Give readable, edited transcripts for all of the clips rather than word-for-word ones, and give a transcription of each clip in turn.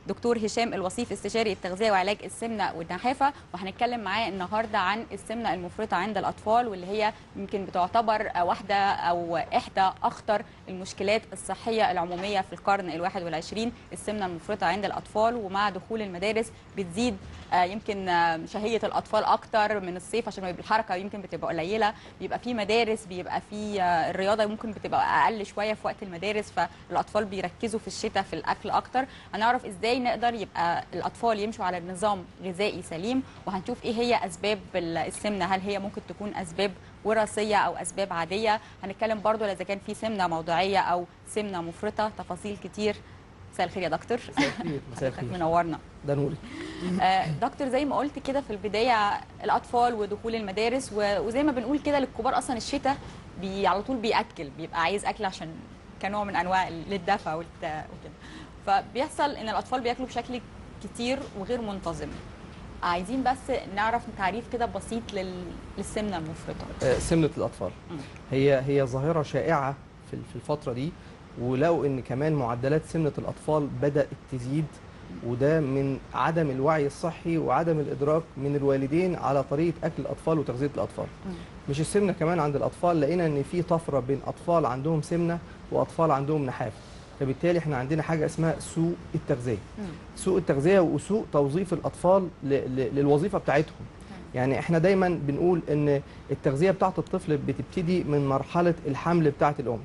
دكتور هشام الوصيف، استشاري التغذية وعلاج السمنة والنحافة، وهنتكلم معاه النهاردة عن السمنة المفرطة عند الأطفال، واللي هي يمكن بتعتبر واحدة أو إحدى أخطر المشكلات الصحية العمومية في القرن ال21. السمنة المفرطة عند الأطفال، ومع دخول المدارس بتزيد يمكن شهية الأطفال أكتر من الصيف، عشان الحركة يمكن بتبقى قليلة، بيبقى في مدارس، بيبقى في الرياضة ممكن بتبقى أقل شوية في وقت المدارس، فالأطفال بيركزوا في الشتاء في الأكل أكتر. هنعرف إزاي نقدر يبقى الأطفال يمشوا على نظام غذائي سليم، وهنشوف إيه هي أسباب السمنة، هل هي ممكن تكون أسباب وراثية أو أسباب عادية. هنتكلم برضو إذا كان في سمنة موضعية أو سمنة مفرطة، تفاصيل كتير. مساء الخير يا دكتور. مساء الخير. منورنا. ده نوري. دكتور، زي ما قلت كده في البداية، الأطفال ودخول المدارس، وزي ما بنقول كده للكبار أصلا الشتاء على طول بيأكل، بيبقى عايز أكل عشان كنوع من أنواع للدفى وكده، فبيحصل إن الأطفال بياكلوا بشكل كتير وغير منتظم. عايزين بس نعرف تعريف كده بسيط للسمنة المفرطة. سمنة الأطفال هي ظاهرة شائعة في الفترة دي، ولقوا إن كمان معدلات سمنة الأطفال بدأت تزيد، وده من عدم الوعي الصحي وعدم الإدراك من الوالدين على طريقة أكل الأطفال وتغذية الأطفال. مش السمنة كمان عند الأطفال، لقينا إن في طفرة بين أطفال عندهم سمنة وأطفال عندهم نحافة، فبالتالي احنا عندنا حاجة اسمها سوء التغذية. سوء التغذية وسوء توظيف الأطفال للوظيفة بتاعتهم. يعني احنا دايما بنقول ان التغذية بتاعت الطفل بتبتدي من مرحلة الحمل بتاعت الأم.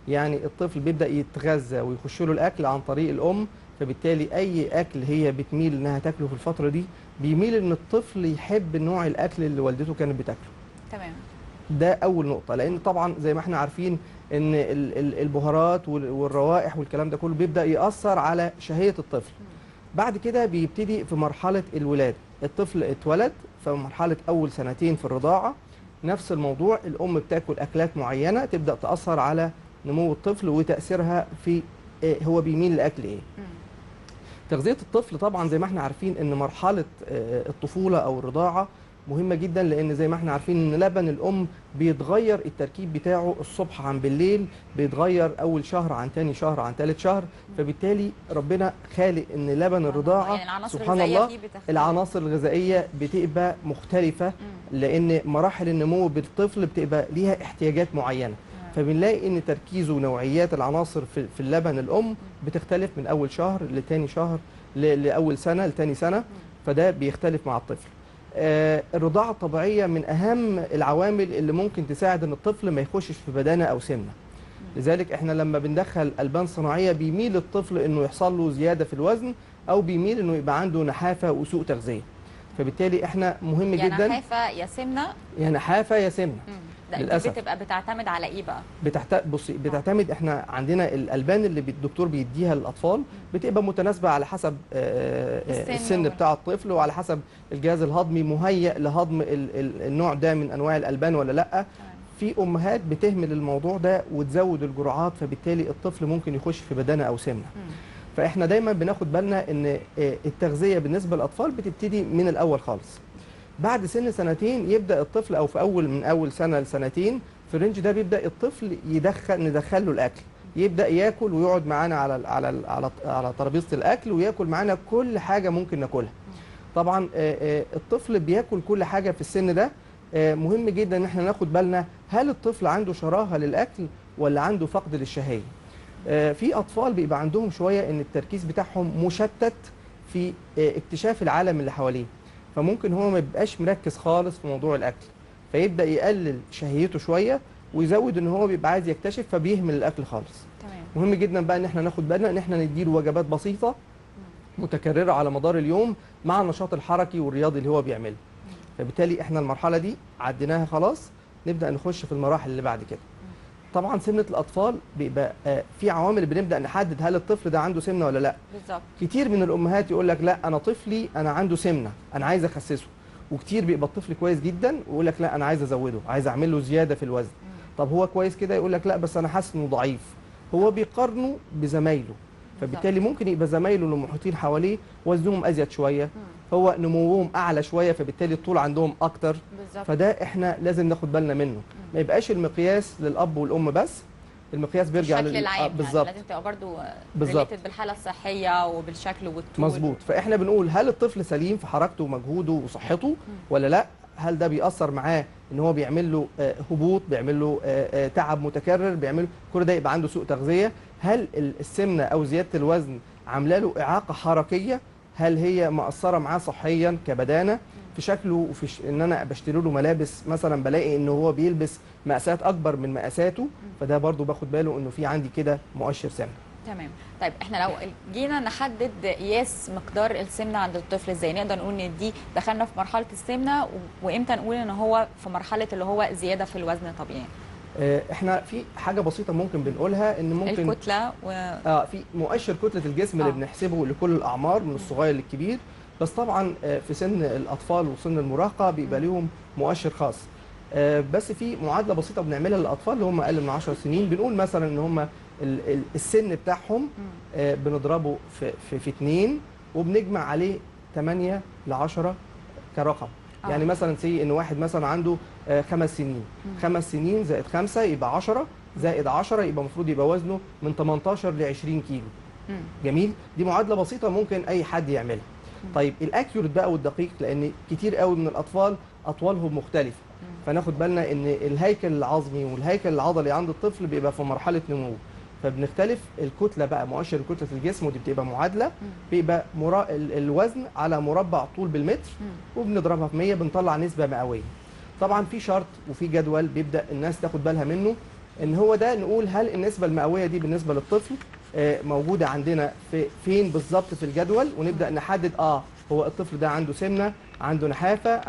يعني الطفل بيبدأ يتغذى ويخش له الأكل عن طريق الأم، فبالتالي أي أكل هي بتميل إنها تاكله في الفترة دي بيميل إن الطفل يحب نوع الأكل اللي والدته كانت بتاكله. تمام. ده أول نقطة، لأن طبعا زي ما احنا عارفين إن البهارات والروائح والكلام ده كله بيبدأ يأثر على شهية الطفل. بعد كده بيبتدي في مرحلة الولادة، الطفل اتولد، في مرحلة أول سنتين في الرضاعة نفس الموضوع، الأم بتاكل أكلات معينة تبدأ تأثر على نمو الطفل وتأثيرها في هو بيميل لأكل إيه. تغذية الطفل طبعا زي ما احنا عارفين إن مرحلة الطفولة أو الرضاعة مهمة جدا، لأن زي ما احنا عارفين إن لبن الأم بيتغير التركيب بتاعه الصبح عن بالليل، بيتغير أول شهر عن تاني شهر عن تالت شهر، فبالتالي ربنا خالق إن لبن الرضاعة يعني سبحان الله العناصر الغذائية بتبقى مختلفة، لأن مراحل النمو بالطفل بتبقى ليها احتياجات معينة، فبنلاقي ان تركيز ونوعيات العناصر في اللبن الام بتختلف من اول شهر لتاني شهر لاول سنه لتاني سنه، فده بيختلف مع الطفل. الرضاعه الطبيعيه من اهم العوامل اللي ممكن تساعد ان الطفل ما يخشش في بدانه او سمنه. لذلك احنا لما بندخل البان صناعيه بيميل الطفل انه يحصل له زياده في الوزن، او بيميل انه يبقى عنده نحافه وسوء تغذيه. فبالتالي احنا مهم جدا، يا نحافه يا سمنه، يا نحافه يا سمنه. للاسف بتبقى بتعتمد على ايه بقى؟ بصي، بتعتمد، احنا عندنا الالبان اللي الدكتور بيديها للاطفال بتبقى متناسبه على حسب السن بتاع الطفل، وعلى حسب الجهاز الهضمي مهيئ لهضم النوع ده من انواع الالبان ولا لا. في امهات بتهمل الموضوع ده وتزود الجرعات، فبالتالي الطفل ممكن يخش في بدانه او سمنه. فاحنا دايما بناخد بالنا ان التغذيه بالنسبه للاطفال بتبتدي من الاول خالص. بعد سن سنتين يبدا الطفل، او في من اول سنه لسنتين في الرينج ده بيبدا الطفل ندخل له الاكل، يبدا ياكل ويقعد معانا على ترابيزه الاكل وياكل معانا كل حاجه ممكن ناكلها. طبعا الطفل بياكل كل حاجه في السن ده. مهم جدا ان احنا ناخد بالنا هل الطفل عنده شراهه للاكل ولا عنده فقد للشهيه. في اطفال بيبقى عندهم شويه ان التركيز بتاعهم مشتت في اكتشاف العالم اللي حواليه، فممكن هو ما يبقاش مركز خالص في موضوع الاكل، فيبدا يقلل شهيته شويه ويزود ان هو بيبقى عايز يكتشف فبيهمل الاكل خالص. تمام. مهم جدا بقى ان احنا ناخد بالنا ان احنا نديله وجبات بسيطه متكرره على مدار اليوم مع النشاط الحركي والرياضي اللي هو بيعمله. فبالتالي احنا المرحله دي عديناها خلاص، نبدا نخش في المراحل اللي بعد كده. طبعا سمنه الاطفال بيبقى في عوامل بنبدا نحدد هل الطفل ده عنده سمنه ولا لا. بالظبط. كتير من الامهات يقول لك لا انا طفلي انا عنده سمنه انا عايز اخسسه، وكتير بيبقى الطفل كويس جدا ويقول لك لا انا عايز ازوده، عايز اعمل له زياده في الوزن. طب هو كويس كده، يقول لك لا بس انا حاسس انه ضعيف. هو بيقارنه بزمايله، فبالتالي ممكن يبقى زمايله اللي محيطين حواليه وزنهم ازيد شويه، هو نموهم اعلى شويه، فبالتالي الطول عندهم اكتر. فده احنا لازم ناخد بالنا منه، ما يبقاش المقياس للاب والام بس، المقياس بيرجع بالشكل العام بالظبط. يعني لازم تبقى برضه بالظبط ريليتد بالحاله الصحيه وبالشكل والطول. مظبوط. فاحنا بنقول هل الطفل سليم في حركته ومجهوده وصحته ولا لا؟ هل ده بيأثر معاه ان هو بيعمل له هبوط، بيعمل له تعب متكرر، بيعمل كل ده يبقى عنده سوء تغذيه؟ هل السمنه او زياده الوزن عامله له اعاقه حركيه؟ هل هي مأثره معاه صحيا كبدانه في شكله وفي ان انا بشتري له ملابس مثلا بلاقي ان هو بيلبس مقاسات اكبر من مقاساته، فده برضو باخد باله انه في عندي كده مؤشر سمنه. تمام. طيب احنا لو جينا نحدد قياس مقدار السمنه عند الطفل ازاي نقدر نقول ان دي دخلنا في مرحله السمنه، وامتى نقول ان هو في مرحله اللي هو زياده في الوزن طبيعي؟ احنا في حاجه بسيطه ممكن بنقولها ان ممكن الكتله في مؤشر كتله الجسم اللي بنحسبه لكل الاعمار من الصغير للكبير، بس طبعا في سن الاطفال وسن المراهقه بيبقى ليهم مؤشر خاص. بس في معادله بسيطه بنعملها للاطفال اللي هم اقل من 10 سنين، بنقول مثلا ان هم السن بتاعهم بنضربه في 2 وبنجمع عليه 8 ل 10 كرقم. يعني مثلا سي ان واحد مثلا عنده 5 سنين، 5 سنين زائد 5 يبقى 10 زائد 10 يبقى المفروض يبقى وزنه من 18 ل 20 كيلو. جميل. دي معادله بسيطه ممكن اي حد يعملها. طيب الاكيوريت بقى والدقيق، لان كتير قوي من الاطفال اطوالهم مختلفه، فناخد بالنا ان الهيكل العظمي والهيكل العضلي عند الطفل بيبقى في مرحله نمو، فبنختلف الكتله بقى، مؤشر كتله الجسم، ودي بتبقى معادله بيبقى الوزن على مربع طول بالمتر وبنضربها في 100 بنطلع نسبه مئويه. طبعا في شرط وفي جدول بيبدا الناس تاخد بالها منه، ان هو ده نقول هل النسبه المئويه دي بالنسبه للطفل موجوده عندنا في فين بالظبط في الجدول، ونبدا نحدد هو الطفل ده عنده سمنه، عنده نحافه،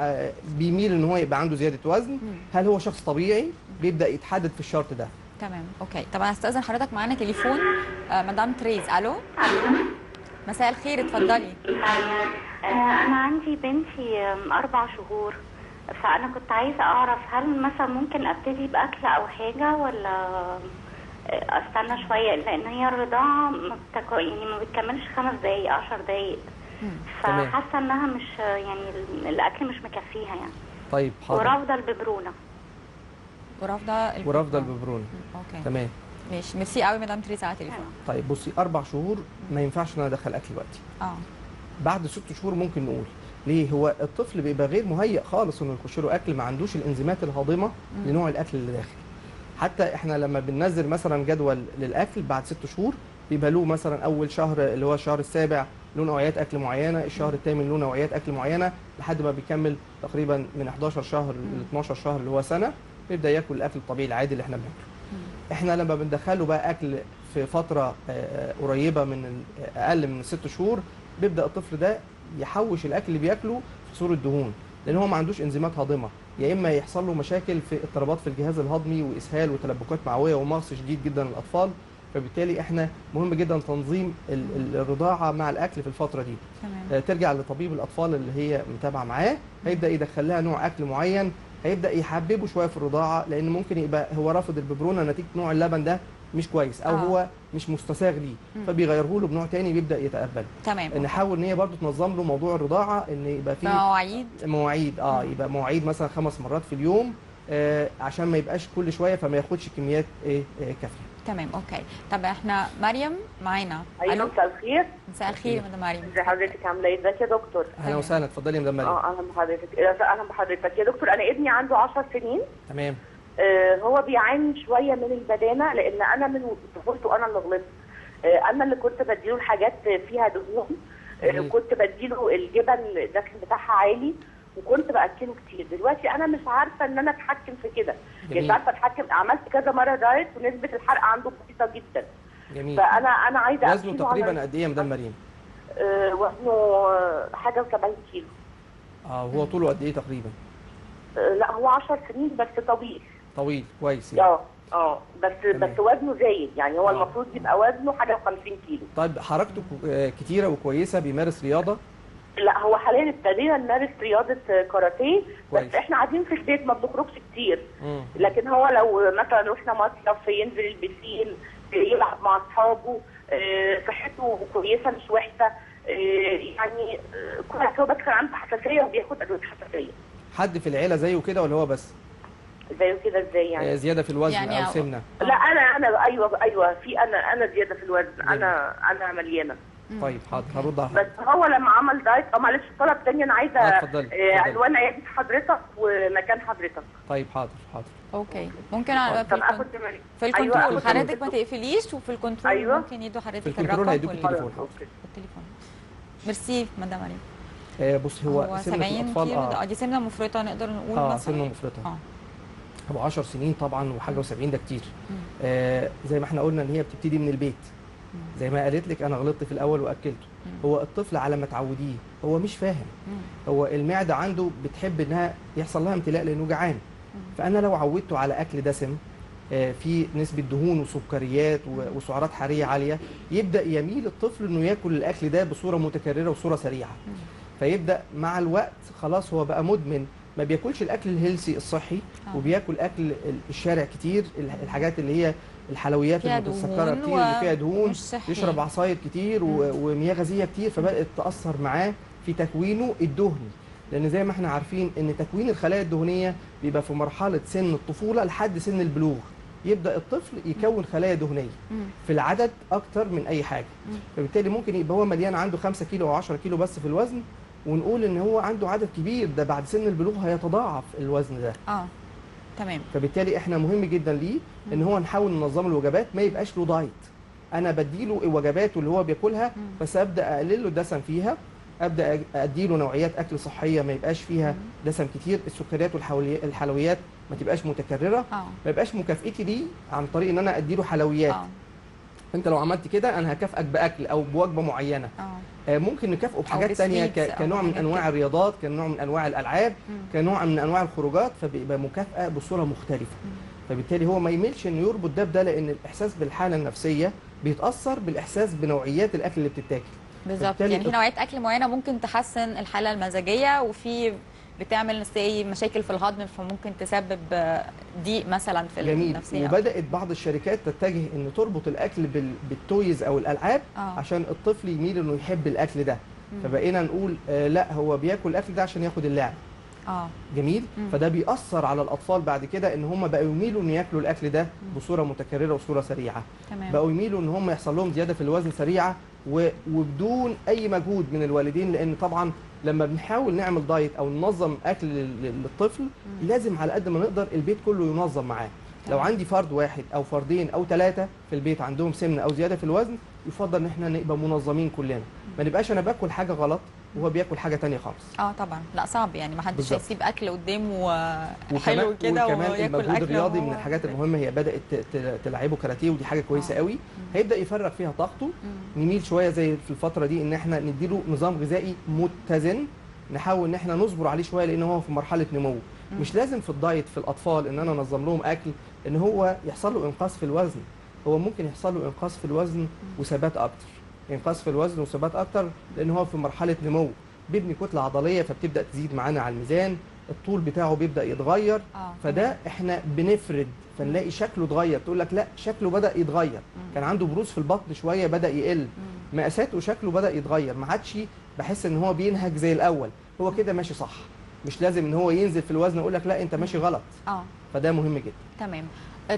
بيميل ان هو يبقى عنده زياده وزن، هل هو شخص طبيعي، بيبدا يتحدد في الشرط ده. تمام. اوكي. طبعا هستأذن حضرتك، معانا تليفون مدام تريز. الو. مساء الخير، اتفضلي. انا عندي بنتي 4 شهور، فانا كنت عايزه اعرف هل مثلا ممكن ابتدي باكل او حاجه ولا استنى شويه، لان هي الرضاعه يعني ما بتكملش 5 دقايق 10 دقايق، فحاسه انها مش يعني الاكل مش مكفيها يعني. طيب حاضر. ورافضه الببرونه. ورافضه الببرونه. اوكي تمام. ماشي، ميرسي قوي مدام تريزا على التليفون. طيب بصي، 4 شهور ما ينفعش ان انا ادخل اكل دلوقتي. بعد 6 شهور ممكن نقول. ليه؟ هو الطفل بيبقى غير مهيئ خالص انه يخش له اكل، ما عندوش الانزيمات الهاضمه لنوع الاكل اللي داخل. حتى احنا لما بننزل مثلا جدول للاكل بعد 6 شهور بيبقى له مثلا اول شهر اللي هو الشهر السابع له نوعيات اكل معينه، الشهر الثامن له نوعيات اكل معينه، لحد ما بيكمل تقريبا من 11 شهر ل 12 شهر اللي هو سنه بيبدا ياكل الاكل الطبيعي العادي اللي احنا بناكله. احنا لما بندخله بقى اكل في فتره قريبه من اقل من 6 شهور بيبدا الطفل ده يحوش الاكل اللي بياكله في صوره دهون، لان هو ما عندوش انزيمات هاضمه، يا اما يحصل له مشاكل في اضطرابات في الجهاز الهضمي واسهال وتلبكات معويه ومغص شديد جدا للاطفال. فبالتالي احنا مهم جدا تنظيم الرضاعه مع الاكل في الفتره دي. تمام. ترجع لطبيب الاطفال اللي هي متابعه معاه، هيبدا يدخل لها نوع اكل معين، هيبدا يحببه شويه في الرضاعه، لان ممكن يبقى هو رافض الببرونه نتيجه نوع اللبن ده مش كويس، او هو مش مستساغ ليه، فبيغيره له بنوع تاني بيبدا يتقبله. تمام. نحاول ان هي برضه تنظم له موضوع الرضاعه، ان يبقى فيه مواعيد يبقى مواعيد مثلا 5 مرات في اليوم، عشان ما يبقاش كل شويه فما ياخدش كميات كافيه. تمام. اوكي. طب احنا مريم معانا. ايوه مساء الخير. مساء الخير يا مدام مريم. ازي حضرتك، عامله ايه؟ ازيك يا دكتور؟ اهلا وسهلا، اتفضلي يا مدام مريم. اهلا بحضرتك. اهلا بحضرتك يا دكتور. انا ابني عنده 10 سنين. تمام. هو بيعاني شويه من البدانه، لان انا من طفولته انا اللي غلطت. انا اللي كنت بديله الحاجات فيها دهون، كنت بديله الجبن الدسم بتاعها عالي، وكنت باكله كتير. دلوقتي انا مش عارفه ان انا اتحكم في كده، مش عارفه اتحكم. عملت كذا مره دايت ونسبه الحرق عنده بسيطه جدا. جميل. فانا عايزه وزنه تقريبا قد ايه يا مدام مريم؟ وزنه حاجه و70 كيلو. هو طوله قد ايه تقريبا؟ لا هو 10 سنين بس طويل كويس يعني. بس وزنه زايد، يعني هو المفروض يبقى وزنه حاجه و50 كيلو. طيب حركته كتيره وكويسه، بيمارس رياضه؟ لا هو حاليا ابتدينا نمارس رياضه كاراتيه، بس احنا قاعدين في البيت ما بنخرجش كتير. لكن هو لو مثلا رحنا مصيف ينزل البسين يلعب مع اصحابه، صحته كويسه مش وحشه، يعني كويس. هو بس كان عنده حساسيه وبياخد ادويه حساسيه. حد في العيله زيه كده ولا هو بس؟ زي كده ازاي يعني؟ زياده في الوزن يعني او سمنه. لا انا ايوه في انا زياده في الوزن، انا مليانه. طيب حاضر هرد على بس هو لما عمل دايت معلش الطلب تاني انا عايزه اتفضلي. عنوان عياده حضرتك ومكان حضرتك. طيب حاطر. اوكي ممكن على طب اخد في الكنترول حضرتك ما تقفليش، وفي الكنترول أيوة. ممكن يدوا حضرتك في الكنترول الرقم هيدوك التليفون. التليفون. ميرسي مدام علي. بص هو سن 70 الاطفال كيلو دي سمنه مفرطه نقدر نقول مثلا سن مفرطه. هو 10 سنين طبعا وحاجه و70 ده كتير. زي ما احنا قلنا ان هي بتبتدي من البيت. زي ما قالت لك انا غلطت في الاول واكلته. هو الطفل على ما تعوديه هو مش فاهم. هو المعده عنده بتحب انها يحصل لها امتلاء لانه جعان. فانا لو عودته على اكل دسم في نسبه دهون وسكريات وسعرات حراريه عاليه، يبدا يميل الطفل انه ياكل الاكل ده بصوره متكرره وصوره سريعه. فيبدا مع الوقت خلاص هو بقى مدمن، ما بياكلش الاكل الهيلثي الصحي وبياكل اكل الشارع كتير، الحاجات اللي هي الحلويات المتسكره كتير اللي فيها دهون، يشرب عصاير كتير ومياه غازيه كتير، فبدات تاثر معاه في تكوينه الدهني. لان زي ما احنا عارفين ان تكوين الخلايا الدهنيه بيبقى في مرحله سن الطفوله لحد سن البلوغ، يبدا الطفل يكون خلايا دهنيه في العدد اكتر من اي حاجه. فبالتالي ممكن يبقى هو مليان عنده 5 كيلو او 10 كيلو بس في الوزن، ونقول ان هو عنده عدد كبير، ده بعد سن البلوغ هيتضاعف الوزن ده. تمام. فبالتالي احنا مهم جدا ليه ان هو نحاول ننظم الوجبات، ما يبقاش له دايت. انا بديله وجباته اللي هو بياكلها، بس ابدا اقلل له الدسم فيها، ابدا اديله نوعيات اكل صحيه ما يبقاش فيها دسم كتير، السكريات والحلويات ما تبقاش متكرره، ما يبقاش مكافئتي ليه عن طريق ان انا اديله حلويات. انت لو عملت كده انا هكافئك باكل او بوجبه معينه. ممكن نكافئه بحاجات ثانيه كنوع من انواع الرياضات، كنوع من انواع الالعاب، كنوع من انواع الخروجات، فبيبقى مكافاه بصوره مختلفه. فبالتالي هو ما يميلش انه يربط ده بده، لان الاحساس بالحاله النفسيه بيتاثر بالاحساس بنوعيات الاكل اللي بتتاكل. بالظبط، يعني في نوعيه اكل معينه ممكن تحسن الحاله المزاجيه، وفي بتعمل مشاكل في الهضم، فممكن تسبب ضيق مثلا في النفسيه. وبدات بعض الشركات تتجه ان تربط الاكل بالتويز او الالعاب عشان الطفل يميل انه يحب الاكل ده. فبقينا نقول لا هو بياكل الاكل ده عشان ياخد اللعب. جميل. فده بيأثر على الاطفال بعد كده، ان هم بقوا يميلوا ان ياكلوا الاكل ده بصوره متكرره وصوره سريعه. بقوا يميلوا ان هم يحصل لهم زياده في الوزن سريعه وبدون اي مجهود من الوالدين، لان طبعا لما بنحاول نعمل دايت او ننظم اكل للطفل لازم على قد ما نقدر البيت كله ينظم معاه. لو عندي فرد واحد او فردين او 3 في البيت عندهم سمنه او زياده في الوزن، يفضل ان احنا نبقى منظمين كلنا، ما نبقاش انا باكل حاجه غلط وهو بياكل حاجه ثانيه خالص. طبعا لا صعب، يعني ما حدش هيسيب اكل قدامه حلو كده وكمان المجهود الرياضي من الحاجات المهمه، هي بدات تلعبه كاراتيه ودي حاجه كويسه قوي، هيبدا يفرغ فيها طاقته. نميل شويه زي في الفتره دي ان احنا نديله نظام غذائي متزن، نحاول ان احنا نصبر عليه شويه لان هو في مرحله نمو. مش لازم في الدايت في الاطفال ان انا انظم لهم اكل ان هو يحصل له انقاص في الوزن، هو ممكن يحصل له انقاص في الوزن وثبات اكتر، انقاص في الوزن وثبات اكتر لان هو في مرحله نمو، بيبني كتله عضليه فبتبدا تزيد معانا على الميزان، الطول بتاعه بيبدا يتغير. فده احنا بنفرد فنلاقي شكله اتغير، تقول لك لا شكله بدا يتغير، كان عنده بروز في البطن شويه بدا يقل، مقاساته وشكله بدا يتغير، ما عادش بحس ان هو بينهج زي الاول، هو كده ماشي صح، مش لازم ان هو ينزل في الوزن اقول لك لا انت ماشي غلط. فده مهم جدا. تمام.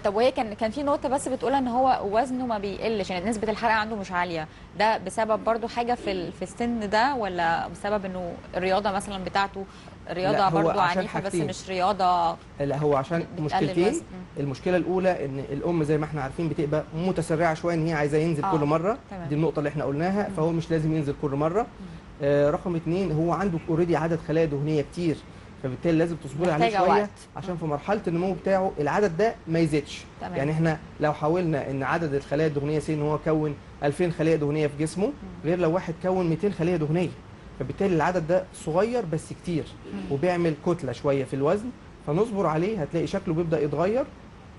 طب وهي كان في نقطه بس بتقول ان هو وزنه ما بيقلش، يعني نسبه الحرق عنده مش عاليه، ده بسبب برضو حاجه في السن ده، ولا بسبب انه الرياضه مثلا بتاعته رياضه برضو عنيفه بس مش رياضه؟ لا هو عشان مشكلتين. المشكله الاولى ان الام زي ما احنا عارفين بتبقى متسرعه شويه ان هي عايزه ينزل كل مره. دي النقطه اللي احنا قلناها، فهو مش لازم ينزل كل مره. رقم 2 هو عنده اوريدي عدد خلايا دهنيه كتير، فبالتالي لازم تصبري عليه شويه عشان في مرحله النمو بتاعه العدد ده ما يزيدش. يعني احنا لو حاولنا ان عدد الخلايا الدهنيه ان هو كون 2000 خليه دهنيه في جسمه، غير لو واحد كون 200 خليه دهنيه، فبالتالي العدد ده صغير بس كتير وبيعمل كتله شويه في الوزن، فنصبر عليه هتلاقي شكله بيبدا يتغير.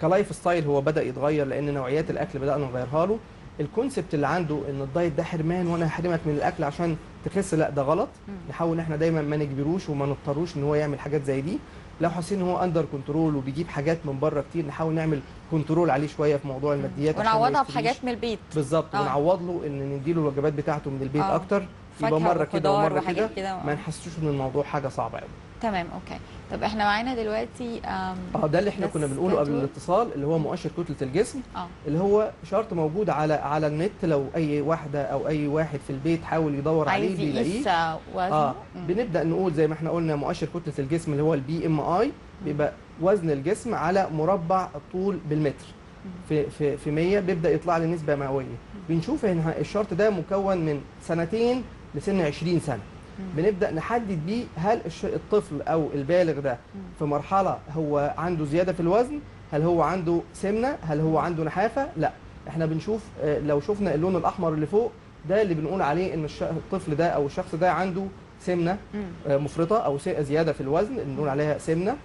كلايف ستايل هو بدا يتغير لان نوعيات الاكل بدانا نغيرها له. الكونسبت اللي عنده ان الدايت ده حرمان وانا هحرمك من الاكل عشان تخس، لا ده غلط. نحاول ان احنا دايما ما نجبروش وما نضطروش ان هو يعمل حاجات زي دي. لو حاسين ان هو اندر كنترول وبيجيب حاجات من بره كتير، نحاول نعمل كنترول عليه شويه في موضوع الماديات ونعوضها بحاجات من البيت. بالظبط. ونعوض له ان نديله الوجبات بتاعته من البيت اكتر، يبقى مره كده ومره كده ما نحسسوش ان الموضوع حاجه صعبه قوي. تمام اوكي. طب احنا معانا دلوقتي ده اللي احنا كنا بنقوله قبل الاتصال، اللي هو مؤشر كتله الجسم. اللي هو شرط موجود على النت، لو اي واحده او اي واحد في البيت حاول يدور عليه بيلاقيه. بنبدا نقول زي ما احنا قلنا مؤشر كتله الجسم اللي هو البي ام اي، بيبقى وزن الجسم على مربع الطول بالمتر في 100، بيبدا يطلع لي نسبه مئويه. بنشوف ان الشرط ده مكون من سنتين لسن 20 سنه. بنبدا نحدد بيه هل الطفل او البالغ ده في مرحله هو عنده زياده في الوزن، هل هو عنده سمنه، هل هو عنده نحافه. لا، احنا بنشوف لو شفنا اللون الاحمر اللي فوق ده اللي بنقول عليه ان الطفل ده او الشخص ده عنده سمنه مفرطه او زياده في الوزن، بنقول عليها سمنه.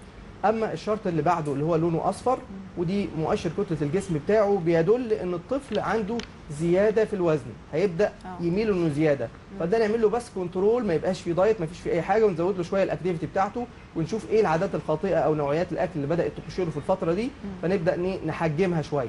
اما الشرط اللي بعده اللي هو لونه اصفر، ودي مؤشر كتله الجسم بتاعه، بيدل ان الطفل عنده زياده في الوزن، هيبدا يميل انه زياده. فده نعمل له بس كنترول، ما يبقاش فيه دايت، ما فيش فيه اي حاجه، ونزود له شويه الاكتيفيتي بتاعته، ونشوف ايه العادات الخاطئه او نوعيات الاكل اللي بدات تخش له في الفتره دي، فنبدا نحجمها شويه.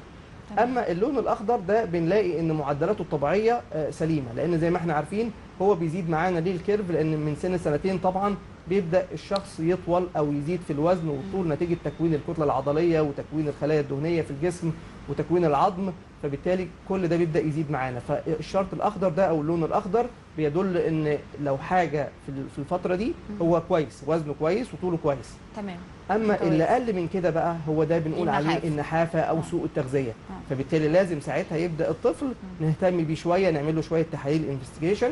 اما اللون الاخضر ده بنلاقي ان معدلاته الطبيعيه سليمه، لان زي ما احنا عارفين هو بيزيد معانا ليه الكيرف، لان من سن سنتين طبعا بيبدا الشخص يطول او يزيد في الوزن والطول نتيجه تكوين الكتله العضليه وتكوين الخلايا الدهنيه في الجسم وتكوين العظم، فبالتالي كل ده بيبدا يزيد معانا. فالشرط الاخضر ده او اللون الاخضر بيدل ان لو حاجه في الفتره دي هو كويس، وزنه كويس وطوله كويس. تمام. اما اللي اقل من كده بقى هو ده بنقول عليه النحافه او سوء التغذيه. فبالتالي لازم ساعتها يبدا الطفل نهتم بيه شويه، نعمل له شويه تحاليل انفستيجيشن،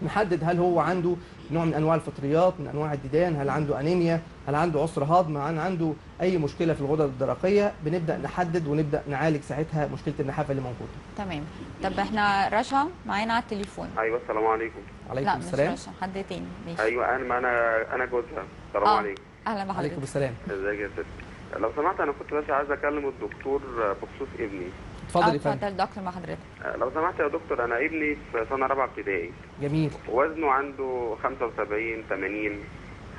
نحدد هل هو عنده نوع من انواع الفطريات، من انواع الديدان، هل عنده انيميا، هل عنده عسر هضم، هل عنده اي مشكله في الغدد الدرقيه. بنبدا نحدد ونبدا نعالج ساعتها مشكله النحافه اللي موجوده. تمام. طب احنا رشا معانا على التليفون. ايوه السلام عليكم. وعليكم السلام. لا مش رشا، حد تاني. ماشي. ايوه انا جوزها. السلام عليكم. اهلا بحضرتك. عليكم السلام. ازيك يا ست؟ لو سمحت انا كنت بس عايز اكلم الدكتور بخصوص ابني. اتفضل يا فندم. اتفضل دكتور مع حضرتك. لو سمحت يا دكتور، انا ابني في سنه رابعه ابتدائي. جميل. وزنه عنده 75 80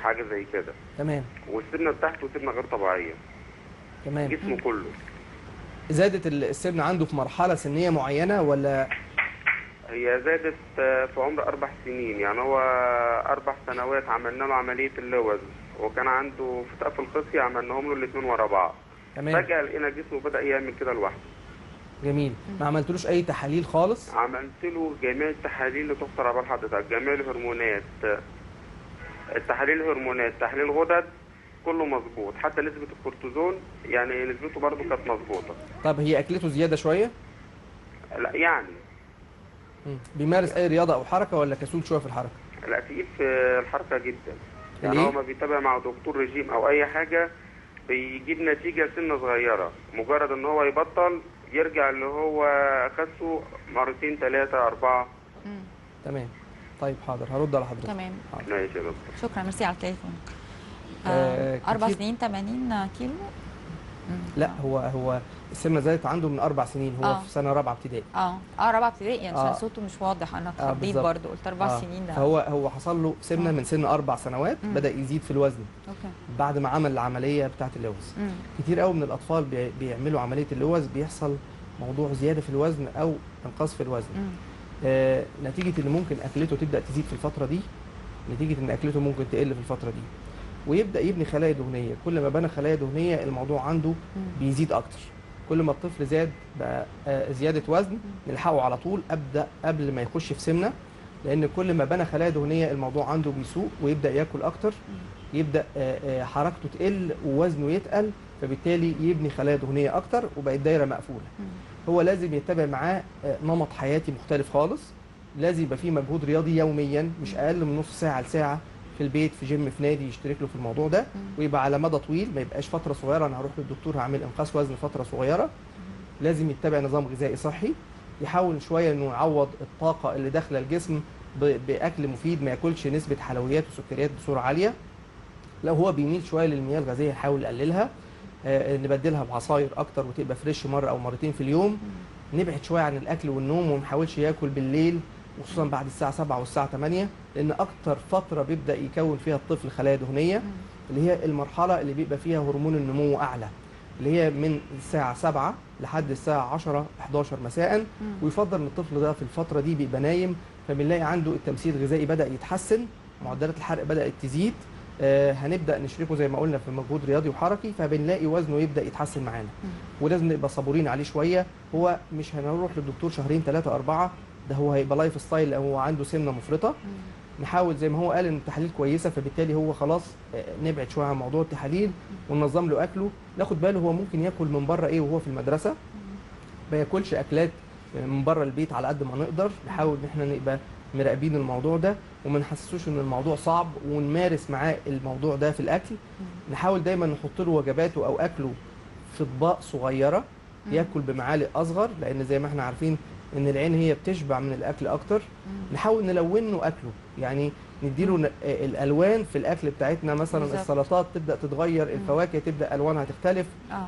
حاجه زي كده. تمام. والسمنه بتاعته سمنه غير طبيعيه. تمام. جسمه كله. زادت السمنه عنده في مرحله سنيه معينه ولا؟ هي زادت في عمر 4 سنين، يعني هو 4 سنوات عملنا له عمليه اللوز، وكان عنده فتاء في الخصيه عملناهم له الاثنين ورا بعض. تمام. فجاه لقينا جسمه بدا يعمل كده لوحده. جميل. ما عملتلوش اي تحاليل خالص؟ عملت له جميع التحاليل اللي تخطر على بال حضرتك، جميع الهرمونات، التحاليل الهرمونات، تحليل غدد، كله مظبوط، حتى نسبه الكورتيزون يعني نسبته برضه كانت مظبوطه. طب هي اكلته زياده شويه؟ لا يعني. بيمارس اي رياضه او حركه ولا كسول شويه في الحركه؟ لا تقيل في الحركه جدا. يعني هو ما بيتابع مع دكتور رجيم او اي حاجه بيجيب نتيجه سنه صغيره، مجرد ان هو يبطل يرجع اللي هو خسه مرتين 3 4. تمام. طيب حاضر، هرد على حضرتك. تمام. ماشي يا دكتور. شكرا، ميرسي على التليفون. 4 سنين 80 كيلو؟ لا هو السمنه زادت عنده من 4 سنين، هو في سنه رابعه ابتدائي. رابعه ابتدائي، يعني عشان صوته مش واضح، انا اتخضيت برضه، قلت 4 سنين ده. هو حصل له سمنه من سن 4 سنوات، بدا يزيد في الوزن. اوكي. بعد ما عمل العمليه بتاعه اللوز. كتير قوي من الاطفال بيعملوا عمليه اللوز بيحصل موضوع زياده في الوزن او انقاص في الوزن. نتيجه ان ممكن اكلته تبدا تزيد في الفتره دي، نتيجه ان اكلته ممكن تقل في الفتره دي، ويبدا يبني خلايا دهنيه. كل ما بنى خلايا دهنيه الموضوع عنده بيزيد اكتر. كل ما الطفل زاد بقى زياده وزن نلحقه على طول قبل ما يخش في سمنه، لان كل ما بنى خلايا دهنيه الموضوع عنده بيسوء ويبدا ياكل اكتر، يبدا حركته تقل ووزنه يتقل، فبالتالي يبني خلايا دهنيه اكتر وبقت دايره مقفوله. هو لازم يتبع معاه نمط حياتي مختلف خالص، لازم يبقى فيه مجهود رياضي يوميا مش اقل من نص ساعه لساعه في البيت، في جيم، في نادي، يشترك له في الموضوع ده، ويبقى على مدى طويل، ما يبقاش فتره صغيره انا هروح للدكتور هعمل انقاص وزن فتره صغيره. لازم يتبع نظام غذائي صحي، يحاول شويه انه يعوض الطاقه اللي داخله الجسم باكل مفيد، ما ياكلش نسبه حلويات وسكريات بصوره عاليه. لو هو بيميل شويه للمياه الغازيه نحاول نقللها، نبدلها بعصاير اكتر وتبقى فريش مره او مرتين في اليوم. نبعد شويه عن الاكل والنوم وما نحاولش ياكل بالليل، وخصوصا بعد الساعه 7 والساعه 8، لان اكتر فتره بيبدا يكون فيها الطفل خلايا دهنيه، اللي هي المرحله اللي بيبقى فيها هرمون النمو اعلى، اللي هي من الساعه 7 لحد الساعه 10 11 مساء. ويفضل ان الطفل ده في الفتره دي بيبقى نايم فبنلاقي عنده التمثيل الغذائي بدا يتحسن، معدلات الحرق بدات تزيد، هنبدا نشركه زي ما قلنا في مجهود رياضي وحركي، فبنلاقي وزنه يبدا يتحسن معانا. ولازم نبقى صبورين عليه شويه، هو مش هنروح للدكتور شهرين 3 4، ده هو هيبقى لايف ستايل لو هو عنده سمنه مفرطه. نحاول زي ما هو قال ان التحاليل كويسه، فبالتالي هو خلاص نبعد شويه عن موضوع التحاليل وننظم له اكله، ناخد باله هو ممكن ياكل من بره ايه وهو في المدرسه، ما ياكلش اكلات من بره البيت على قد ما نقدر، نحاول ان احنا نبقى مراقبين الموضوع ده وما نحسسوش ان الموضوع صعب، ونمارس معاه الموضوع ده في الاكل. نحاول دايما نحط له وجباته او اكله في اطباق صغيره، ياكل بمعالق اصغر، لان زي ما احنا عارفين ان العين هي بتشبع من الاكل اكتر. نحاول نلون له اكله، يعني نديله الالوان في الاكل بتاعتنا، مثلا بالزبط. السلطات تبدا تتغير، الفواكه تبدا الوانها تختلف،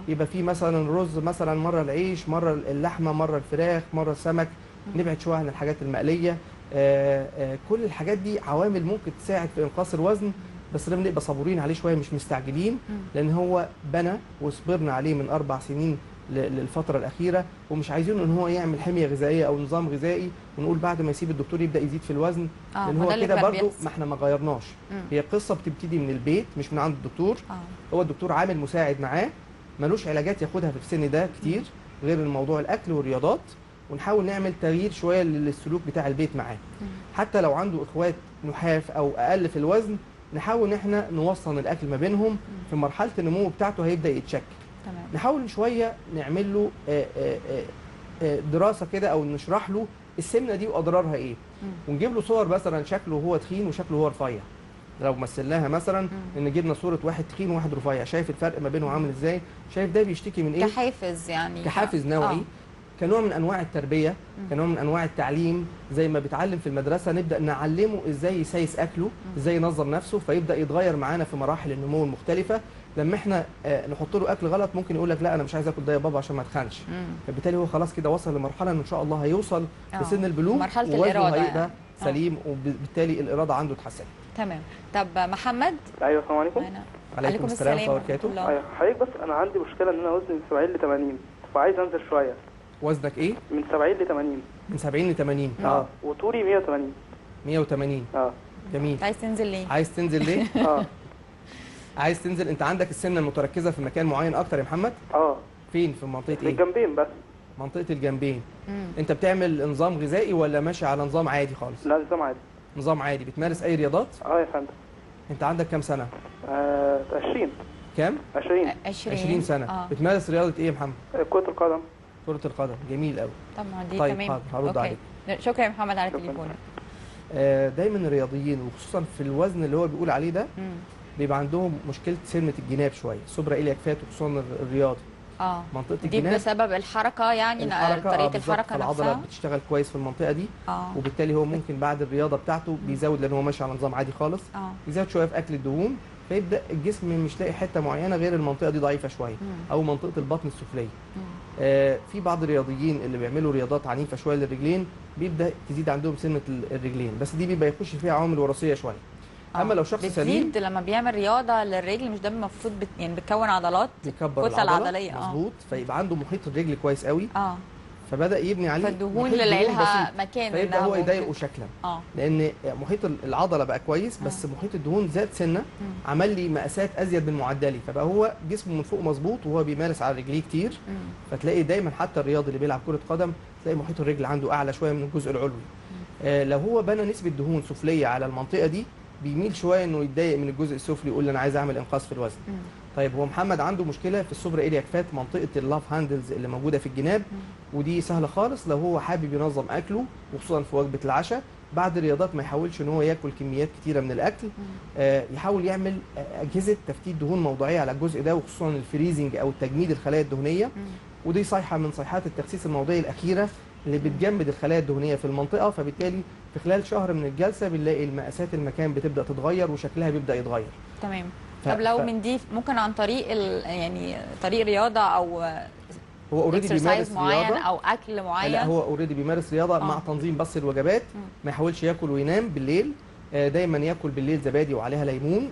يبقى في مثلا رز مثلا مره العيش، مره اللحمه، مره الفراخ، مره السمك. نبعد شويه عن الحاجات المقليه. كل الحاجات دي عوامل ممكن تساعد في انقاص الوزن، بس لازم نبقى صبورين عليه شويه، مش مستعجلين، لان هو بنى وصبرنا عليه من 4 سنين للفتره الاخيره، ومش عايزين ان هو يعمل حميه غذائيه او نظام غذائي ونقول بعد ما يسيب الدكتور يبدا يزيد في الوزن، لان هو كده برضه ما احنا ما غيرناش. هي قصه بتبتدي من البيت مش من عند الدكتور. هو الدكتور عامل مساعد معاه، ملوش علاجات ياخدها في السن ده كتير غير الموضوع الاكل والرياضات، ونحاول نعمل تغيير شويه للسلوك بتاع البيت معاه. حتى لو عنده اخوات نحاف او اقل في الوزن، نحاول ان احنا نوصل الاكل ما بينهم. في مرحله النمو بتاعته هيبدا يتشكل. تمام. نحاول شويه نعمل له دراسه كده او نشرح له السمنه دي واضرارها ايه، ونجيب له صور مثلا شكله هو تخين وشكله هو رفيع. لو مثلناها مثلا ان جبنا صوره واحد تخين وواحد رفيع، شايف الفرق ما بينهم عامل ازاي؟ شايف ده بيشتكي من ايه؟ كحافز يعني، كحافز نوعي، كنوع من انواع التربيه، كنوع من انواع التعليم. زي ما بيتعلم في المدرسه نبدا نعلمه ازاي يسايس اكله، ازاي ينظم نفسه، فيبدا يتغير معانا في مراحل النمو المختلفه. لما احنا نحط له اكل غلط ممكن يقول لك لا انا مش عايز اكل ده يا بابا عشان ما اتخنش، فبالتالي هو خلاص كده وصل لمرحله ان شاء الله هيوصل لسن البلوغ مرحله ووزنه الاراده هيبقى يعني. سليم، وبالتالي الاراده عنده اتحسنت. تمام. طب محمد. ايوه السلام عليكم. عليكم السلام ورحمه الله وبركاته. ايوه حضرتك، بس انا عندي مشكله ان انا وزني من 70 ل 80 وعايز انزل شويه. وزنك ايه؟ من 70 ل 80. من 70 ل 80. وطولي 180. 180. جميل. عايز تنزل ليه؟ عايز تنزل ليه؟ عايز تنزل. انت عندك السمنه المتركزه في مكان معين اكتر يا محمد؟ فين؟ في منطقه ايه؟ في الجنبين بس. منطقه الجنبين. انت بتعمل نظام غذائي ولا ماشي على نظام عادي خالص؟ لا نظام عادي. نظام عادي. بتمارس اي رياضات؟ يا فندم. انت عندك كام سنه؟ 20. كام؟ 20 سنه. بتمارس رياضه ايه يا محمد؟ كرة القدم. كرة القدم. جميل قوي. طبعا دي طيب تمام. هرد عليك. شكرا يا محمد على التليفون. دايما الرياضيين وخصوصا في الوزن اللي هو بيقول عليه ده بيبقى عندهم مشكله سمنه الجناب شويه، سوبرا إلياك وخصوصا الرياضي. منطقه الجناب دي بسبب الحركه يعني، طريقه الحركه العضله بتشتغل كويس في المنطقه دي. وبالتالي هو ممكن بعد الرياضه بتاعته بيزود، لان هو ماشي على نظام عادي خالص، يزود شويه في اكل الدهون، فيبدا الجسم مش لاقي حته معينه غير المنطقه دي ضعيفه شويه، او منطقه البطن السفليه. في بعض الرياضيين اللي بيعملوا رياضات عنيفه شويه للرجلين بيبدا تزيد عندهم سمنه الرجلين، بس دي بيبقى يخش فيها عوامل وراثيه شويه. اما لو شخص سليم لما بيعمل رياضه للرجل، مش ده المفروض يعني بتكون عضلات، بيكبر الكتله العضليه مظبوط، فيبقى عنده محيط الرجل كويس قوي. فبدا يبني عليه فالدهون اللي لها مكان، فيبدا هو يضايقه شكلا. لان محيط العضله بقى كويس، بس محيط الدهون زاد سنه، عمل لي مقاسات ازيد من معدلي، فبقى هو جسمه من فوق مظبوط وهو بيمارس على رجليه كتير. فتلاقي دايما حتى الرياضي اللي بيلعب كره قدم تلاقي محيط الرجل عنده اعلى شويه من الجزء العلوي. لو هو بنى نسبه دهون سفليه على المنطقه دي بيميل شويه انه يتضايق من الجزء السفلي، يقول انا عايز اعمل انقاص في الوزن. طيب هو محمد عنده مشكله في السوبرا إلياك منطقه اللاف هاندلز اللي موجوده في الجناب، ودي سهله خالص لو هو حابب ينظم اكله، وخصوصا في وجبه العشاء بعد الرياضات ما يحاولش ان هو ياكل كميات كتيره من الاكل. يحاول يعمل اجهزه تفتيت دهون موضعيه على الجزء ده، وخصوصا الفريزنج او تجميد الخلايا الدهنيه، ودي صيحه من صيحات التخسيس الموضعي الاخيره اللي بتجمد الخلايا الدهنيه في المنطقه، فبالتالي في خلال شهر من الجلسه بنلاقي المقاسات المكان بتبدا تتغير وشكلها بيبدا يتغير. تمام. طب لو من دي ممكن عن طريق يعني طريق رياضه او هو اوريدي بيمارس معين رياضه او اكل معين؟ لا هو اوريدي بيمارس رياضه مع تنظيم بس الوجبات. ما يحاولش ياكل وينام بالليل، دايما ياكل بالليل زبادي وعليها ليمون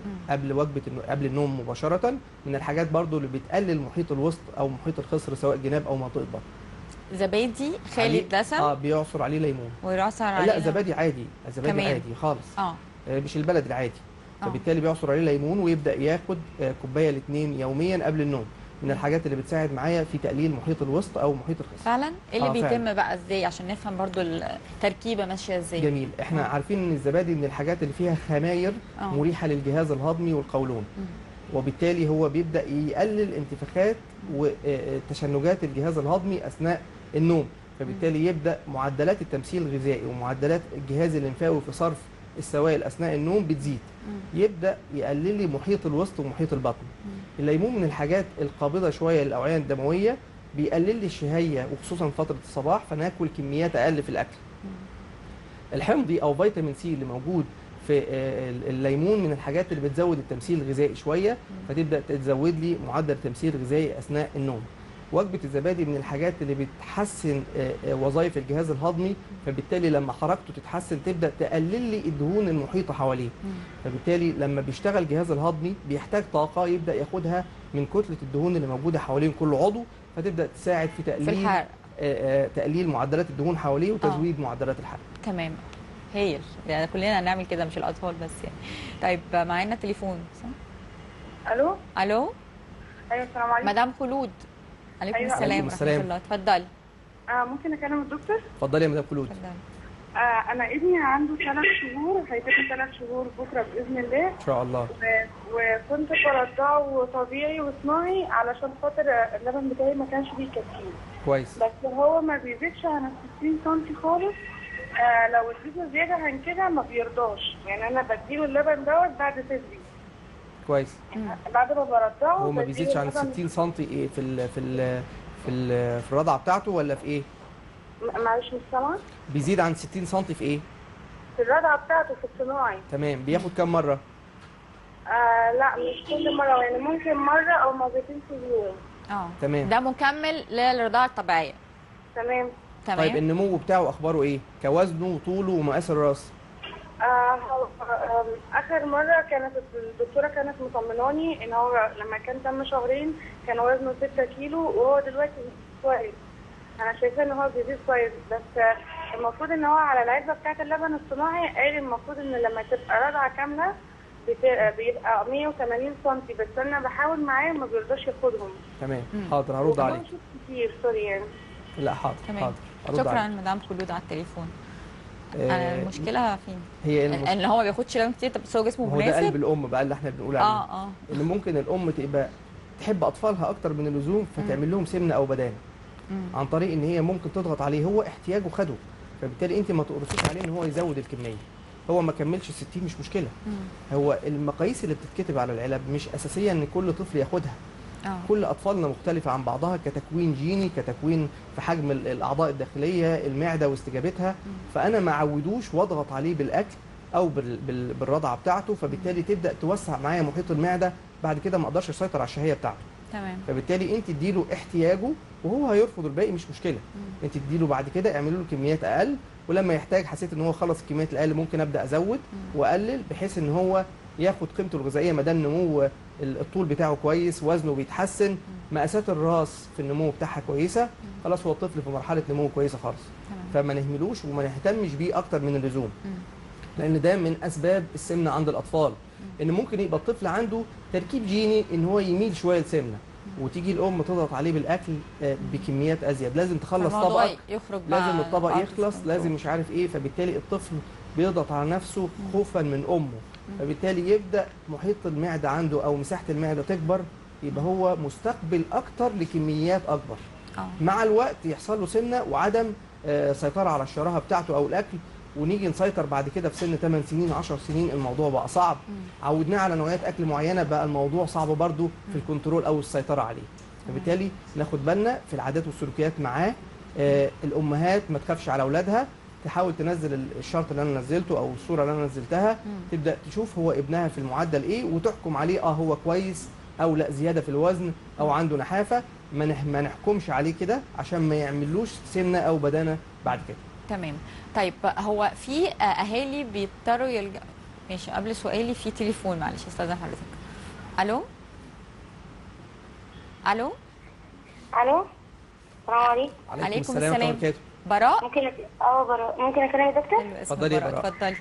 قبل النوم مباشره، من الحاجات برضو اللي بتقلل محيط الوسط او محيط الخصر سواء جناب او منطقه بطن. زبادي خالي الدسم بيعصر عليه ليمون ويعصر عليه لا زبادي عادي، زبادي كمان. عادي خالص مش البلد العادي. آه. فبالتالي بيعصر عليه ليمون ويبدا ياخد كوبايه ل2 يوميا قبل النوم، من الحاجات اللي بتساعد معايا في تقليل محيط الوسط او محيط الخصر. فعلا ايه اللي بيتم فعلا. بقى ازاي عشان نفهم برضو التركيبه ماشيه ازاي؟ جميل. احنا عارفين ان الزبادي من الحاجات اللي فيها خماير مريحه للجهاز الهضمي والقولون، وبالتالي هو بيبدا يقلل انتفاخات وتشنجات الجهاز الهضمي اثناء النوم، فبالتالي يبدا معدلات التمثيل الغذائي ومعدلات الجهاز الليمفاوي في صرف السوائل اثناء النوم بتزيد، يبدا يقلل لي محيط الوسط ومحيط البطن. الليمون من الحاجات القابضه شويه للاوعيه الدمويه، بيقلل لي الشهيه وخصوصا فتره الصباح، فناكل كميات اقل في الاكل. الحمضي او فيتامين سي اللي موجود في الليمون من الحاجات اللي بتزود التمثيل الغذائي شويه، فتبدا تزود لي معدل التمثيل الغذائي اثناء النوم. وجبه الزبادي من الحاجات اللي بتحسن وظائف الجهاز الهضمي، فبالتالي لما حركته تتحسن تبدا تقلل لي الدهون المحيطه حواليه، فبالتالي لما بيشتغل الجهاز الهضمي بيحتاج طاقه يبدا ياخدها من كتله الدهون اللي موجوده حوالين كل عضو، فتبدا تساعد في تقليل في الحرق، تقليل معدلات الدهون حواليه وتزويد معدلات الحرق. تمام، هايل. يعني كلنا هنعمل كده مش الاطفال بس يعني. طيب معانا تليفون صح؟ الو. الو. ايوه السلام عليكم. مدام خلود. عليكم أيوة. السلام ورحمه الله. اتفضلي. ممكن اكلم الدكتور؟ اتفضلي يا مدام خلود. انا ابني عنده 3 شهور، هيتم 3 شهور بكره باذن الله ان شاء الله. وكنت برضعه طبيعي وصناعي علشان خاطر اللبن بتاعي ما كانش بيكفيه. كويس. بس هو ما بيزيدش عن 60 سم خالص. لو اديته زياده عن كده ما بيرضاش، يعني انا بديله اللبن دوت بعد تدريب. كويس. بعد ما برضعه هو ما بيزيدش عن 60 سم ايه في الرضعه بتاعته ولا في ايه؟ معلش مش سامعه. بيزيد عن 60 سم في ايه؟ في الرضعه بتاعته في الصناعي. تمام. بياخد كام مره؟ لا مش كل مره، يعني ممكن مره او مرتين في اليوم. تمام. ده مكمل للرضاعه الطبيعيه. تمام. طيب النمو بتاعه اخباره ايه؟ كوزنه وطوله ومقاس الراس؟ اخر مره كانت الدكتوره كانت مطمناني ان هو لما كان تم شهرين كان وزنه 6 كيلو، وهو دلوقتي كويس. انا شايفه ان هو بيزيد كويس، بس المفروض ان هو على العلبه بتاعه اللبن الصناعي قال المفروض ان لما تبقى رضعه كامله بيبقى 180 سم، بس انا بحاول معاه ما بيرضاش ياخدهم. تمام. حاضر هرد عليك. كتير سوري يعني. لا حاضر. تمام. حاضر. شكرا مدام خلود على التليفون. المشكله فين؟ هي ان هو ما بياخدش لبن كتير، بس هو جسمه مناسب. هو ده قلب الام بقى اللي احنا بنقول عليه. ان ممكن الام تبقى تحب اطفالها اكتر من اللزوم، فتعمل لهم سمنه او بدانه عن طريق ان هي ممكن تضغط عليه، هو احتياجه خده، فبالتالي انت ما تقرصيش عليه ان هو يزود الكميه. هو ما كملش 60 مش مشكله. هو المقاييس اللي بتتكتب على العلب مش اساسيه ان كل طفل ياخدها. كل اطفالنا مختلفه عن بعضها كتكوين جيني، كتكوين في حجم الاعضاء الداخليه، المعده واستجابتها، فانا ما اعودوش واضغط عليه بالاكل او بالرضعه بتاعته، فبالتالي تبدا توسع معايا محيط المعده، بعد كده ما اقدرش اسيطر على الشهيه بتاعته. تمام. فبالتالي انت اديله احتياجه وهو هيرفض الباقي مش مشكله. انت اديله بعد كده اعملوا له كميات اقل، ولما يحتاج حسيت ان هو خلص الكميات الاقل ممكن ابدا ازود واقلل، بحيث ان هو ياخد قيمته الغذائيه ما دام نمو الطول بتاعه كويس، وزنه بيتحسن، مقاسات الراس في النمو بتاعها كويسه، خلاص هو الطفل في مرحله نمو كويسه خالص. فما نهملوش وما نهتمش بيه اكتر من اللزوم، لان ده من اسباب السمنه عند الاطفال. ان ممكن يبقى الطفل عنده تركيب جيني ان هو يميل شويه للسمنه، وتيجي الام تضغط عليه بالاكل بكميات ازيد، لازم تخلص طبقك، لازم الطبق يخلص، لازم مش عارف ايه، فبالتالي الطفل بيضغط على نفسه خوفا من امه، فبالتالي يبدا محيط المعده عنده او مساحه المعده تكبر، يبقى هو مستقبل اكتر لكميات اكبر. مع الوقت يحصل له سمنه وعدم سيطره على الشراهه بتاعته او الاكل، ونيجي نسيطر بعد كده في سن 8 سنين 10 سنين الموضوع بقى صعب. عودناه على نوعيات اكل معينه بقى الموضوع صعب برضو في الكنترول او السيطره عليه. فبالتالي ناخد بالنا في العادات والسلوكيات معاه. الامهات ما تخافش على اولادها، تحاول تنزل الشرط اللي انا نزلته او الصوره اللي انا نزلتها، تبدا تشوف هو ابنها في المعدل ايه وتحكم عليه هو كويس او لا زياده في الوزن او عنده نحافه. ما نحكمش عليه كده عشان ما يعملوش سمنه او بدانه بعد كده. تمام. طيب هو في اهالي بيضطروا يلجأوا. ماشي، قبل سؤالي في تليفون، معلش استاذن حضرتك. الو. الو. الو. السلام عليكم. عليكم ورحمة السلام. الله وبركاته. براء. ممكن براء، ممكن اكلم يا دكتور؟ حلو، اسمك اتفضلي يا براء، براء. اتفضلي.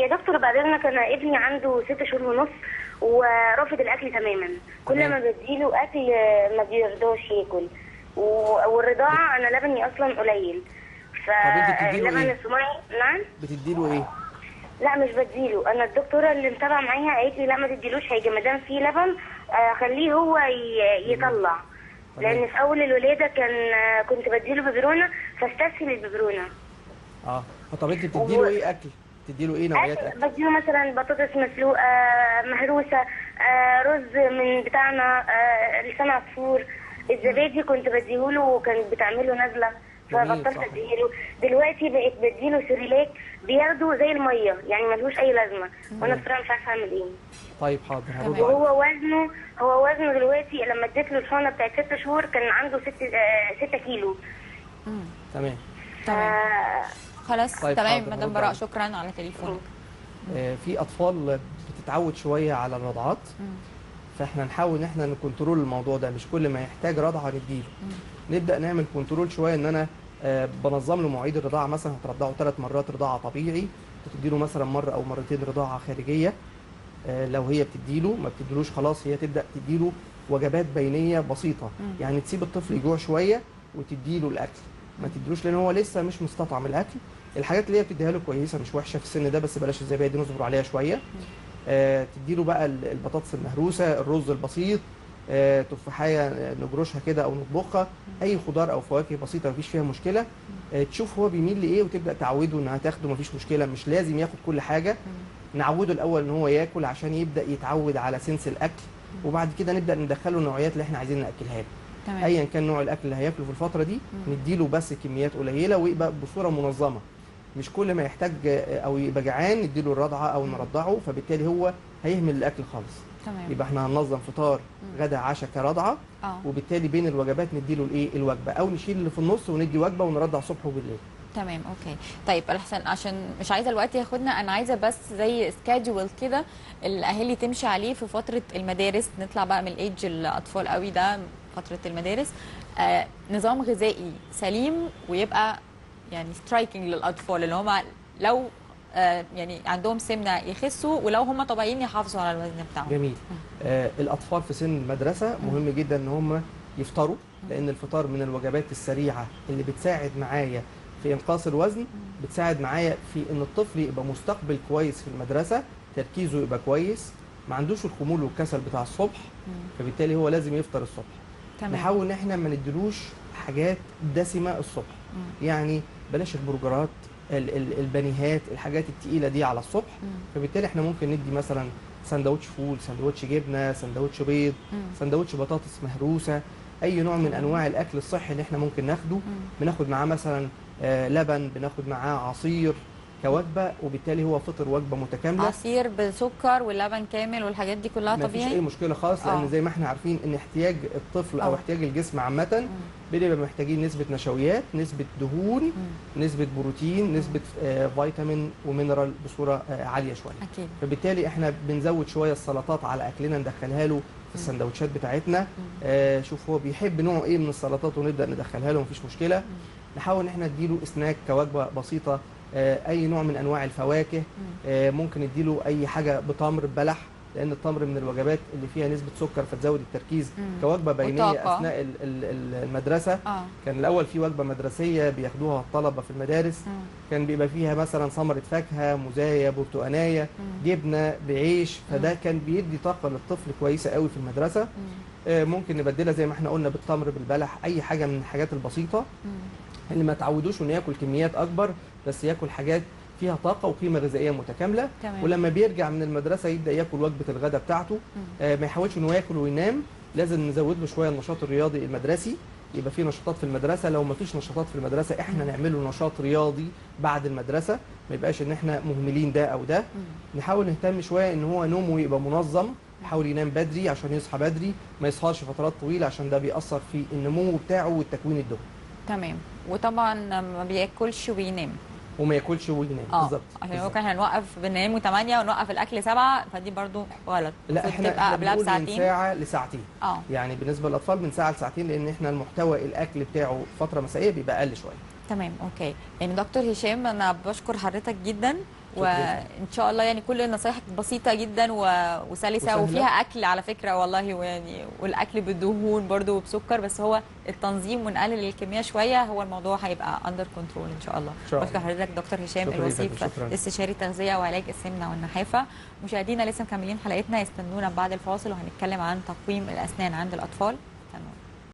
يا دكتور بعد اذنك، انا ابني عنده 6 شهور ونص ورافض الاكل تماما. كل تمام. ما بديله اكل ما بيرضاش ياكل، والرضاعه انا لبني اصلا قليل. انت بتديله فلبن ايه؟ الصناعي. نعم. بتديله ايه؟ لا مش بديله، انا الدكتوره اللي متابعه معايا قالت لي لا ما تديلوش حاجه ما دام فيه لبن، خليه هو يطلع. لان في اول الولاده كنت بديله ببرونه فاستسهل الببرونه. طب انت بتديله ايه اكل؟ بتديله ايه نوعيات اكل؟ بديله مثلا بطاطس مسلوقه، مهروسه، رز من بتاعنا، لسان عصفور. الزبادي كنت بديهوله وكانت بتعمله نازله فبطلت اديله. دلوقتي بقيت بديله سيريلاك بياخده زي الميه، يعني ملوش اي لازمه، وانا بصراحه مش عارفه اعمل ايه. طيب حاضر هرد عليك. هو وزنه دلوقتي لما اديت له الحقنه بتاعت 6 شهور كان عنده 6 كيلو. تمام. خلاص طيب تمام حاضر، مدام هرد براء، عليك. شكرا على تليفونك. في اطفال بتتعود شويه على الرضعات، فاحنا نحاول ان احنا نكنترول الموضوع ده، مش كل ما يحتاج رضعه نديله. نبدا نعمل كنترول شويه، ان انا بنظم له مواعيد الرضاعه. مثلا هترضعه 3 مرات رضاعه طبيعي، تديله مثلا مره او مرتين رضاعه خارجيه. لو هي بتديله، ما بتديلوش خلاص هي تبدا تديله وجبات بينيه بسيطه. يعني تسيب الطفل يجوع شويه وتديله الاكل، ما تديلوش لان هو لسه مش مستطعم الاكل. الحاجات اللي هي بتديها له كويسه مش وحشه في السن ده، بس بلاش الزبادي نصبر عليها شويه. تديله بقى البطاطس المهروسه، الرز البسيط، تفاحيه نجرشها كده او نطبخها، اي خضار او فواكه بسيطه مفيش فيها مشكله. تشوف هو بيميل لايه وتبدا تعوده انها تاخده، مفيش مشكله، مش لازم ياخد كل حاجه. نعوده الاول ان هو ياكل عشان يبدا يتعود على سنس الاكل، وبعد كده نبدا ندخله النوعيات اللي احنا عايزين ناكلها له. تمام. ايا كان نوع الاكل اللي هياكله في الفتره دي نديله بس كميات قليله ويبقى بصوره منظمه. مش كل ما يحتاج او يبقى جعان نديله الرضعه او نرضعه، فبالتالي هو هيهمل الاكل خالص. تمام. يبقى احنا هننظم فطار غدا عشاء كرضعه، وبالتالي بين الوجبات نديله الايه الوجبه، او نشيل اللي في النص وندي وجبه ونرضع صبح وبالليل. تمام اوكي. طيب احسن عشان مش عايزه الوقت ياخدنا، انا عايزه بس زي سكادجول كده الاهالي تمشي عليه في فتره المدارس. نطلع بقى من الايدج الاطفال قوي ده، فتره المدارس. نظام غذائي سليم ويبقى يعني سترايكنج للاطفال اللي هم لو يعني عندهم سمنه يخسوا، ولو هم طبيعيين يحافظوا على الوزن بتاعهم. جميل. الاطفال في سن المدرسه مهم جدا ان هم يفطروا، لان الفطار من الوجبات السريعه اللي بتساعد معايا في انقاص الوزن، بتساعد معايا في ان الطفل يبقى مستقبل كويس في المدرسه، تركيزه يبقى كويس، ما عندوش الخمول والكسل بتاع الصبح، فبالتالي هو لازم يفطر الصبح. تمام. نحاول ان احنا ما نديلوش حاجات دسمه الصبح. يعني بلاش البرجرات، البانيهات، الحاجات التقيله دي على الصبح. فبالتالي احنا ممكن ندي مثلا سندوتش فول، سندوتش جبنه، سندوتش بيض، سندوتش بطاطس مهروسه، اي نوع من انواع الاكل الصحي اللي احنا ممكن ناخده. بناخد معاه مثلا لبن، بناخد معاه عصير كوجبه، وبالتالي هو فطر وجبه متكامله. عصير بسكر واللبن كامل والحاجات دي كلها طبيعي؟ مفيش اي مشكله خالص، لان زي ما احنا عارفين ان احتياج الطفل او احتياج الجسم عامه بنبقى محتاجين نسبه نشويات، نسبه دهون، نسبه بروتين، نسبه فيتامين ومينرال بصوره عاليه شويه. اكيد. فبالتالي احنا بنزود شويه السلطات على اكلنا، ندخلها له في السندوتشات بتاعتنا. شوف هو بيحب نوع ايه من السلطات ونبدا ندخلها له، مفيش مشكله. نحاول ان احنا نديله سناك كوجبه بسيطه، اي نوع من انواع الفواكه. ممكن نديله اي حاجه بتمر ببلح، لان التمر من الوجبات اللي فيها نسبه سكر فتزود التركيز كوجبه بينيه اثناء المدرسه. كان الاول في وجبه مدرسيه بياخدوها الطلبه في المدارس، كان بيبقى فيها مثلا ثمره فاكهه، موزايه، برتقانيه، جبنه بعيش، فده كان بيدي طاقه للطفل كويسه قوي في المدرسه. ممكن نبدلها زي ما احنا قلنا بالتمر بالبلح، اي حاجه من الحاجات البسيطه اللي ما تعودوش انه ياكل كميات اكبر، بس ياكل حاجات فيها طاقه وقيمه غذائيه متكامله. ولما بيرجع من المدرسه يبدا ياكل وجبه الغداء بتاعته. ما يحاولش انه ياكل وينام، لازم نزود له شويه النشاط الرياضي المدرسي، يبقى في نشاطات في المدرسه. لو ما فيش نشاطات في المدرسه احنا نعمل له نشاط رياضي بعد المدرسه، ما يبقاش ان احنا مهملين ده او ده. نحاول نهتم شويه ان هو نومه يبقى منظم، يحاول ينام بدري عشان يصحى بدري، ما يسهرش فترات طويله عشان ده بيأثر في النمو بتاعه والتكوين الدهني. تمام. وطبعا ما بياكلش وينام. وما ياكلش وينام. بالظبط، عشان هو كان هنوقف بننام 8 ونوقف الاكل 7، فدي برضو غلط. لا احنا قبلها بنقول بساعتين، من ساعه لساعتين. يعني بالنسبه للاطفال من ساعه لساعتين، لان احنا المحتوى الاكل بتاعه فتره مسائيه بيبقى اقل شويه. تمام، اوكي. يعني دكتور هشام انا بشكر حضرتك جدا، وان شاء الله يعني كل النصايح بسيطه جدا وسلسه وفيها اكل على فكره والله، ويعني والاكل بدهون برضو وبسكر، بس هو التنظيم ونقلل الكميه شويه هو الموضوع هيبقى اندر كنترول ان شاء الله. بشكر حضرتك دكتور هشام الوصيف، استشاري تغذيه وعلاج السمنه والنحافه. مشاهدينا لسه مكملين حلقتنا، يستنونا بعد الفاصل وهنتكلم عن تقويم الاسنان عند الاطفال.